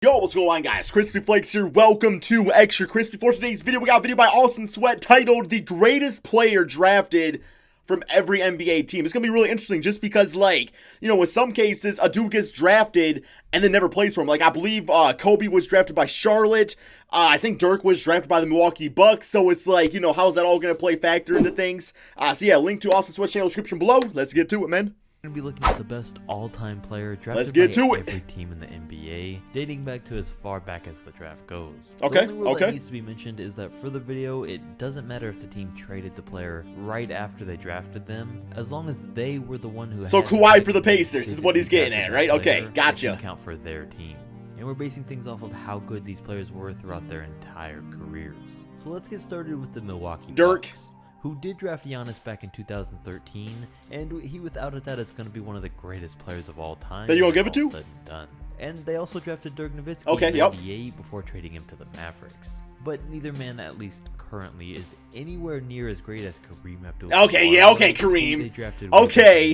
Yo, what's going on, guys? Crispy Flakes here. Welcome to Extra Crispy. For today's video, we got a video by Austin Sweat titled "The Greatest Player Drafted from Every NBA Team." It's gonna be really interesting just because, like, you know, in some cases, a dude gets drafted and then never plays for him. Like, I believe Kobe was drafted by Charlotte. I think Dirk was drafted by the Milwaukee Bucks. So it's like, you know, how's that all gonna play factor into things? So yeah, link to Austin Sweat's channel description below. Let's get to it, man. We're going to be looking at the best all-time player drafted by every team in the NBA, dating back to as far back as the draft goes. Okay, the only rule that needs to be mentioned is that for the video, it doesn't matter if the team traded the player right after they drafted them, as long as they were the one who So Kawhi for the Pacers is what he's getting at, right? Okay, gotcha. Count for their team. And we're basing things off of how good these players were throughout their entire careers. So let's get started with the Milwaukee Dirk. Bucks, who did draft Giannis back in 2013, and he without a doubt is going to be one of the greatest players of all time. That you gonna give it to? Said and done. And they also drafted Dirk Nowitzki in '98 before trading him to the Mavericks. But neither man, at least currently, is anywhere near as great as Kareem Abdul-Jabbar. Okay, Kareem. Okay,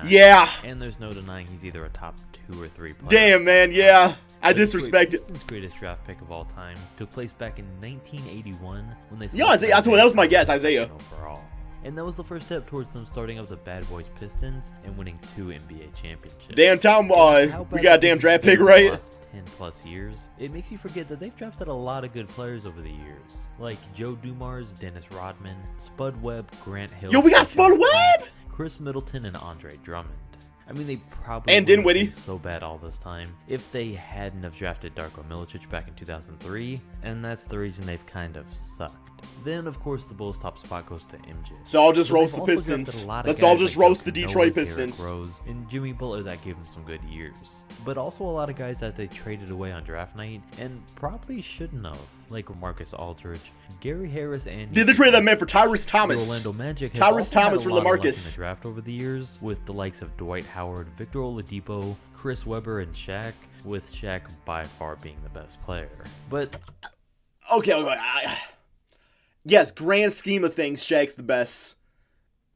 yeah. And there's no denying he's either a top 2 or 3 player. Damn, man, yeah. I disrespect it. Pistons' greatest draft pick of all time took place back in 1981 when they. Yeah, Isiah. That was my guess, Isiah. Overall. And that was the first step towards them starting up the Bad Boys Pistons and winning 2 NBA championships. Damn time, we got a damn draft pick, right? 10 plus years, it makes you forget that they've drafted a lot of good players over the years, like Joe Dumars, Dennis Rodman, Spud Webb, Grant Hill. Yo, we got Spud Webb, Chris Middleton, and Andre Drummond. I mean, they probably and Dinwiddie so bad all this time if they hadn't have drafted Darko Milicic back in 2003, and that's the reason they've kind of sucked. Then, of course, the Bulls' top spot goes to MJ. So I'll just roast the Pistons. Let's all just roast the Detroit Pistons. Rose, and Jimmy Butler that gave him some good years. But also a lot of guys that they traded away on draft night and probably shouldn't have, like Marcus Aldridge, Gary Harris, and did they trade that man for Tyrese Thomas? The Orlando Magic Tyrese Thomas for LaMarcus in the draft over the years, with the likes of Dwight Howard, Victor Oladipo, Chris Webber, and Shaq, with Shaq by far being the best player. But okay. Yes, grand scheme of things, Shaq's the best.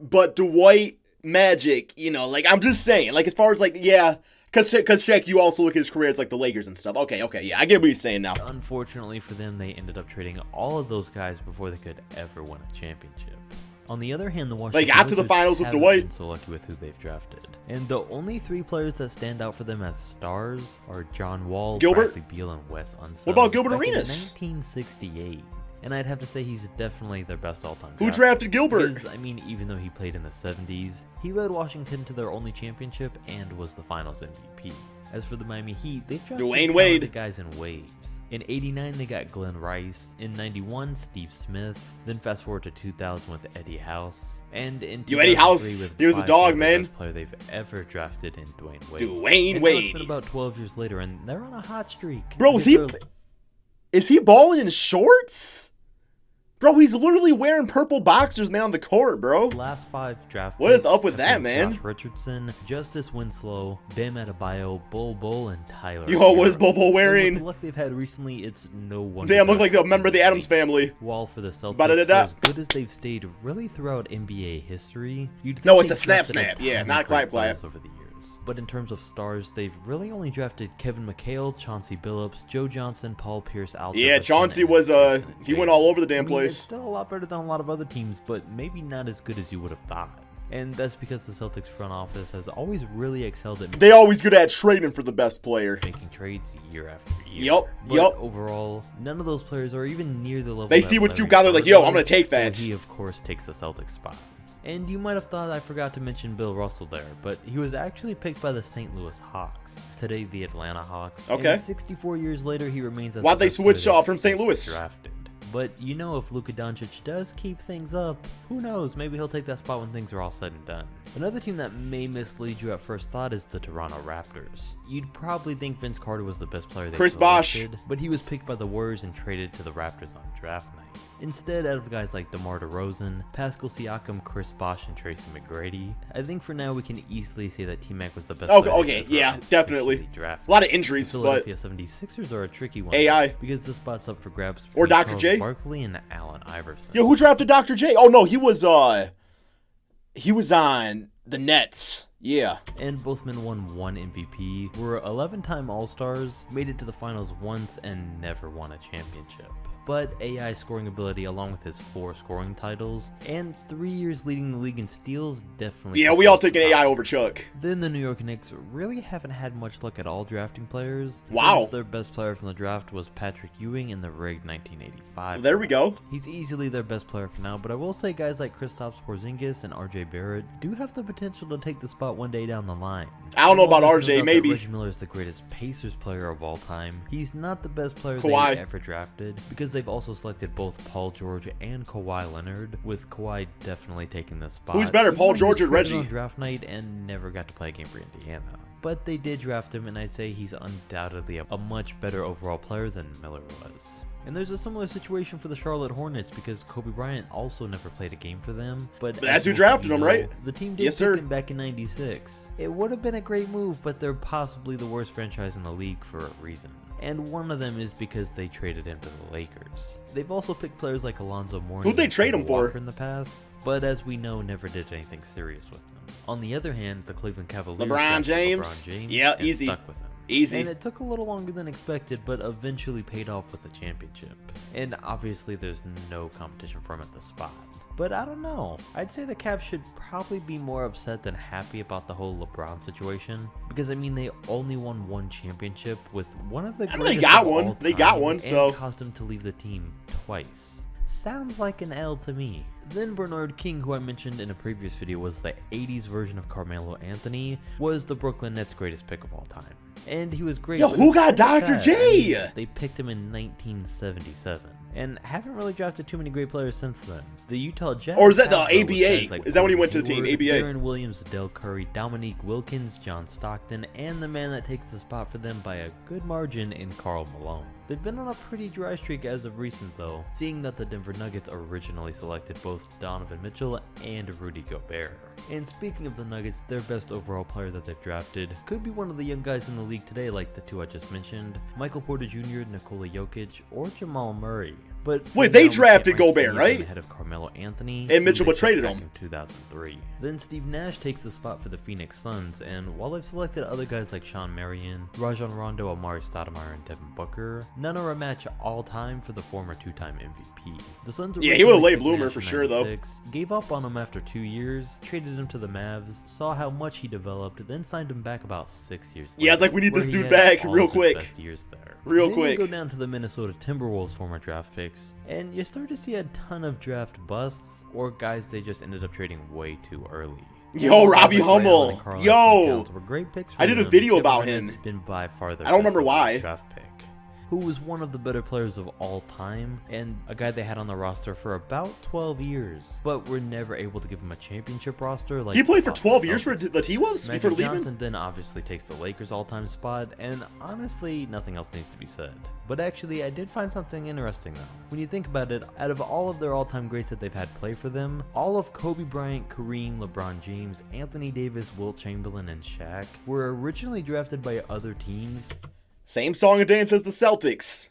But Dwight, Magic, you know, like, I'm just saying, like, as far as, like, yeah, because Shaq, you also look at his career as, like, the Lakers and stuff. Okay, yeah, I get what he's saying now. Unfortunately for them, they ended up trading all of those guys before they could ever win a championship. On the other hand, the Washington got to the finals with Dwight. Been so lucky with who they've drafted. And the only 3 players that stand out for them as stars are John Wall, Gilbert, Bradley Beal, and Wes Unseld. What about Gilbert Arenas? 1968. And I'd have to say he's definitely their best all-time. Who drafted Gilbert? Because, I mean, even though he played in the 70s, he led Washington to their only championship and was the Finals MVP. As for the Miami Heat, they've drafted Dwayne Wade guys in waves. In '89, they got Glenn Rice. In '91, Steve Smith. Then fast forward to 2000 with Eddie House. And in Eddie House, he was a dog, man. The best player they've ever drafted in Dwayne Wade. Dwayne Wade. Wade. It's been about 12 years later, and they're on a hot streak. Bro, is he balling in shorts? Bro, he's literally wearing purple boxers, man, on the court, bro. Last 5 draft What is up with that, man? Josh Richardson, Justice Winslow, Bam Adebayo, Bol, and Tyler. Yo, what is Bol wearing? With the luck they've had recently, it's no wonder. Damn, look like a member of the Adams family. Wall for the Celtics. As good as they've stayed really throughout NBA history, you'd think it's a snap. Yeah, not clap. Over the years. But in terms of stars, they've really only drafted Kevin McHale, Chauncey Billups, Joe Johnson, Paul Pierce, Al. Yeah, Chauncey was he went all over the damn place. It's still a lot better than a lot of other teams, but maybe not as good as you would have thought. And that's because the Celtics front office has always really excelled at. They always good at trading for the best player. Making trades year after year. But overall, none of those players are even near the level. They see what you got, they're like, yo, I'm gonna take that. He of course takes the Celtics spot. And you might have thought I forgot to mention Bill Russell there, but he was actually picked by the St. Louis Hawks, today the Atlanta Hawks. Okay. And 64 years later, he remains as Why'd they switch off from St. Louis? Drafted. But you know, if Luka Doncic does keep things up, who knows, maybe he'll take that spot when things are all said and done. Another team that may mislead you at first thought is the Toronto Raptors. You'd probably think Vince Carter was the best player they selected, but he was picked by the Warriors and traded to the Raptors on draft night. Instead, out of guys like DeMar DeRozan, Pascal Siakam, Chris Bosh, and Tracy McGrady, I think for now we can easily say that T-Mac was the best player. Okay, yeah, definitely. A lot of injuries, the Philadelphia 76ers are a tricky one. AI. Because the spot's up for grabs. Or Dr. J. Barkley and Allen Iverson. Yo, who drafted Dr. J? Oh, no, he was on the Nets. Yeah. And both men won 1 MVP, were 11-time All-Stars, made it to the finals once, and never won a championship. But AI scoring ability, along with his 4 scoring titles and 3 years leading the league in steals, definitely. Yeah, we all take an AI over Chuck. Then the New York Knicks really haven't had much luck at all drafting players. Wow. Since their best player from the draft was Patrick Ewing in the rigged 1985. There we go. He's easily their best player for now, but I will say guys like Kristaps Porzingis and RJ Barrett do have the potential to take the spot one day down the line. I don't know about There's no RJ, doubt maybe. that Reggie Miller is the greatest Pacers player of all time. He's not the best player Kawhi. they've ever drafted, because they've also selected both Paul George and Kawhi Leonard, with Kawhi definitely taking the spot. Who's better, Paul Even George or he was traded Reggie? on draft night and never got to play a game for Indiana. But they did draft him, and I'd say he's undoubtedly a much better overall player than Miller was. And there's a similar situation for the Charlotte Hornets, because Kobe Bryant also never played a game for them. But That's as who most drafted of him, you right? know, the team did Yes, pick sir. him back in '96. It would have been a great move, but they're possibly the worst franchise in the league for a reason. And one of them is because they traded him to the Lakers. They've also picked players like Alonzo Mourning Who'd they and trade him Kemba for? Walker in the past, but as we know, never did anything serious with them. On the other hand, the Cleveland Cavaliers LeBron drafted James? LeBron James Yeah, and easy. stuck with him. Easy. And it took a little longer than expected, but eventually paid off with a championship. And obviously there's no competition for him at the spot. But I don't know. I'd say the Cavs should probably be more upset than happy about the whole LeBron situation. Because, I mean, they only won 1 championship with one of the I mean, greatest they got of one. all They got time, one, and so- caused him to leave the team twice. Sounds like an L to me. Then Bernard King, who I mentioned in a previous video was the 80s version of Carmelo Anthony, was the Brooklyn Nets' greatest pick of all time. And he was great. Yo, but who it's got kinda Dr. sad. J? I mean, they picked him in 1977. And haven't really drafted too many great players since then. The Utah Jazz. Or is that the have, though, with ABA? guys like Is that when he went to Gordon the team, Hayward, ABA? Aaron Williams, Del Curry, Dominique Wilkins, John Stockton, and the man that takes the spot for them by a good margin in Karl Malone. They've been on a pretty dry streak as of recent though, seeing that the Denver Nuggets originally selected both Donovan Mitchell and Rudy Gobert. And speaking of the Nuggets, their best overall player that they've drafted could be one of the young guys in the league today like the 2 I just mentioned, Michael Porter Jr., Nikola Jokic, or Jamal Murray. But for Wait, they now, we drafted can't rank Gobert, any of right? them ahead of Carmelo Anthony, And Mitchell, who but they traded picked him. back in 2003. Then Steve Nash takes the spot for the Phoenix Suns, and while they've selected other guys like Sean Marion, Rajon Rondo, Amari Stoudemire, and Devin Booker, none are a match all time for the former 2-time MVP. The Suns Yeah, he was a originally late picked bloomer Nash for in sure, though. 96, gave up on him after 2 years, traded him to the Mavs, saw how much he developed, then signed him back about 6 years later. Yeah, it's like, we need where this he dude had back all real of his quick. best years there. Real Then quick. You go down to the Minnesota Timberwolves former draft picks, and you start to see a ton of draft busts, or guys they just ended up trading way too early. Yo, Robbie Ray Allen Hummel. and Karl-Anthony Yo. Towns were great picks for I did a them. video Kevin about Garnett's him. been by far their I don't best remember overall why. draft pick, who was one of the better players of all time, and a guy they had on the roster for about 12 years, but were never able to give him a championship roster. Like He played for the Boston 12 years for Celtics. the T-Wolves before Magic leaving? Johnson then obviously takes the Lakers all-time spot, and honestly, nothing else needs to be said. But actually, I did find something interesting though. When you think about it, out of all of their all-time greats that they've had play for them, all of Kobe Bryant, Kareem, LeBron James, Anthony Davis, Wilt Chamberlain, and Shaq were originally drafted by other teams. Same song and dance as the Celtics.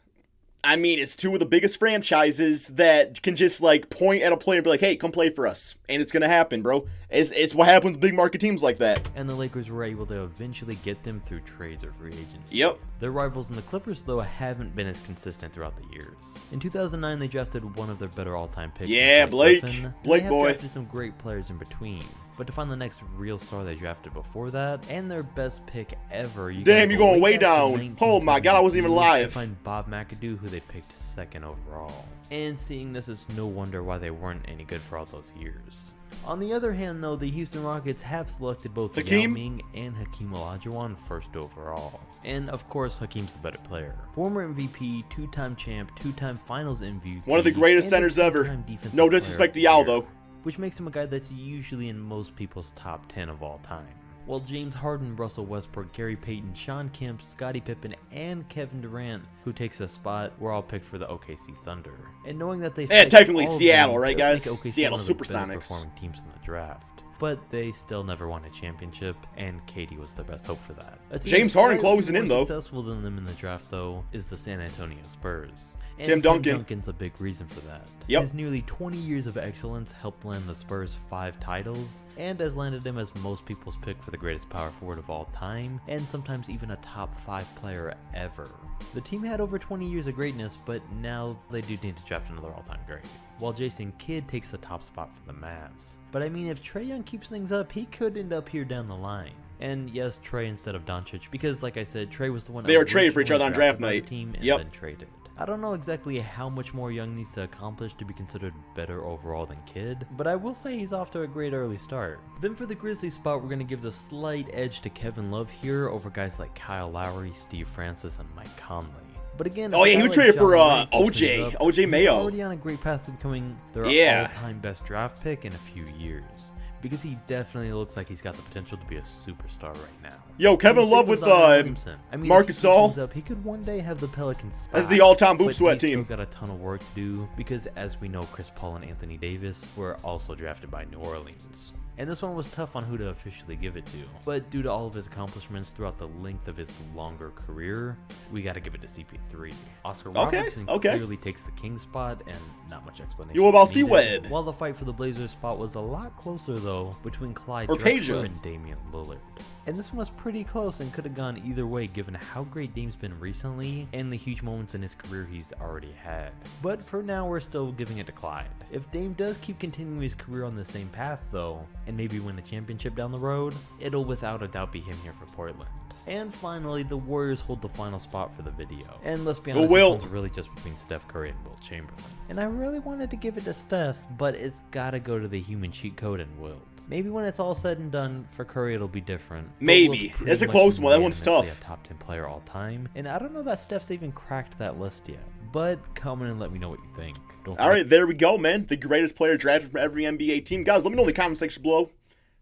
I mean, it's 2 of the biggest franchises that can just, like, point at a player and be like, hey, come play for us. And it's gonna happen, bro. It's what happens with big market teams like that. And the Lakers were able to eventually get them through trades or free agency. Yep. Their rivals in the Clippers, though, haven't been as consistent throughout the years. In 2009, they drafted one of their better all-time picks. Yeah, Blake. Griffin, and Blake they have boy. drafted some great players in between. But to find the next real star they drafted before that, and their best pick ever, Damn, you going way back to down. Oh my God, I wasn't even 1972 alive. To find Bob McAdoo, who they picked 2nd overall. And seeing this, it's no wonder why they weren't any good for all those years. On the other hand, though, the Houston Rockets have selected both Yao Hakeem? Ming and Hakeem Olajuwon 1st overall. And of course, Hakeem's the better player. Former MVP, 2-time champ, 2-time Finals MVP. One of the greatest and a centers ever. 2-time defensive No player disrespect to of the Yao, year, though. which makes him a guy that's usually in most people's top 10 of all time. While James Harden, Russell Westbrook, Gary Payton, Sean Kemp, Scottie Pippen, and Kevin Durant, who takes a spot, were all picked for the OKC Thunder. And knowing that they Yeah, picked technically all of Seattle, them right, does guys? make OKC Seattle one of the better Supersonics. performing teams in the draft. but they still never won a championship, and Katie was their best hope for that. James Harden closing in, though. Successful than them in the draft, though, is the San Antonio Spurs. And Tim Duncan. Duncan's a big reason for that. Yep. His nearly 20 years of excellence helped land the Spurs 5 titles, and has landed him as most people's pick for the greatest power forward of all time, and sometimes even a top 5 player ever. The team had over 20 years of greatness, but now they do need to draft another all-time great, while Jason Kidd takes the top spot for the Mavs. But I mean, if Trae Young keeps things up, he could end up here down the line. And yes, Trae instead of Doncic, because like I said, Trae was the one they were traded for each other on draft night. Team and then traded. I don't know exactly how much more Young needs to accomplish to be considered better overall than Kidd, but I will say he's off to a great early start. Then for the Grizzlies spot, we're going to give the slight edge to Kevin Love here over guys like Kyle Lowry, Steve Francis, and Mike Conley. But again, oh yeah, he was traded for OJ Mayo. Already on a great path to becoming their all-time best draft pick in a few years. Because he definitely looks like he's got the potential to be a superstar right now. Yo, Kevin Love with Marcus Gasol. He could one day have the Pelicans spot. That's the all-time boot sweat team. He's still got a ton of work to do because, as we know, Chris Paul and Anthony Davis were also drafted by New Orleans. And this one was tough on who to officially give it to. But due to all of his accomplishments throughout the length of his longer career, we got to give it to CP3. Oscar Robertson clearly takes the king spot, and not much explanation. You about C-Wed? While the fight for the Blazers spot was a lot closer, though, between Clyde or Drexler and Damian Lillard. And this one was pretty close and could have gone either way given how great Dame's been recently and the huge moments in his career he's already had. But for now, we're still giving it to Clyde. If Dame does keep continuing his career on the same path though, and maybe win a championship down the road, it'll without a doubt be him here for Portland. And finally, the Warriors hold the final spot for the video. And let's be honest, this one's really just between Steph Curry and Wilt Chamberlain. And I really wanted to give it to Steph, but it's gotta go to the human cheat code and Wilt. Maybe when it's all said and done, for Curry it'll be different. Maybe. It's a close one. That one's tough. A top 10 player all time. And I don't know that Steph's even cracked that list yet. But comment and let me know what you think. All right, there we go, man. The greatest player drafted from every NBA team. Guys, let me know in the comment section below.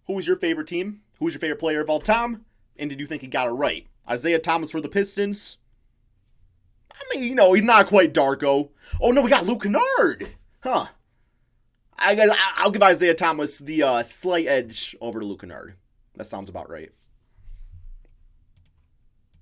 Who was your favorite team? Who was your favorite player of all time? And did you think he got it right? Isiah Thomas for the Pistons. I mean, you know, he's not quite Darko. Oh, no, we got Luke Kennard. Huh. I'll give Isiah Thomas the slight edge over to Luke Kennard. That sounds about right.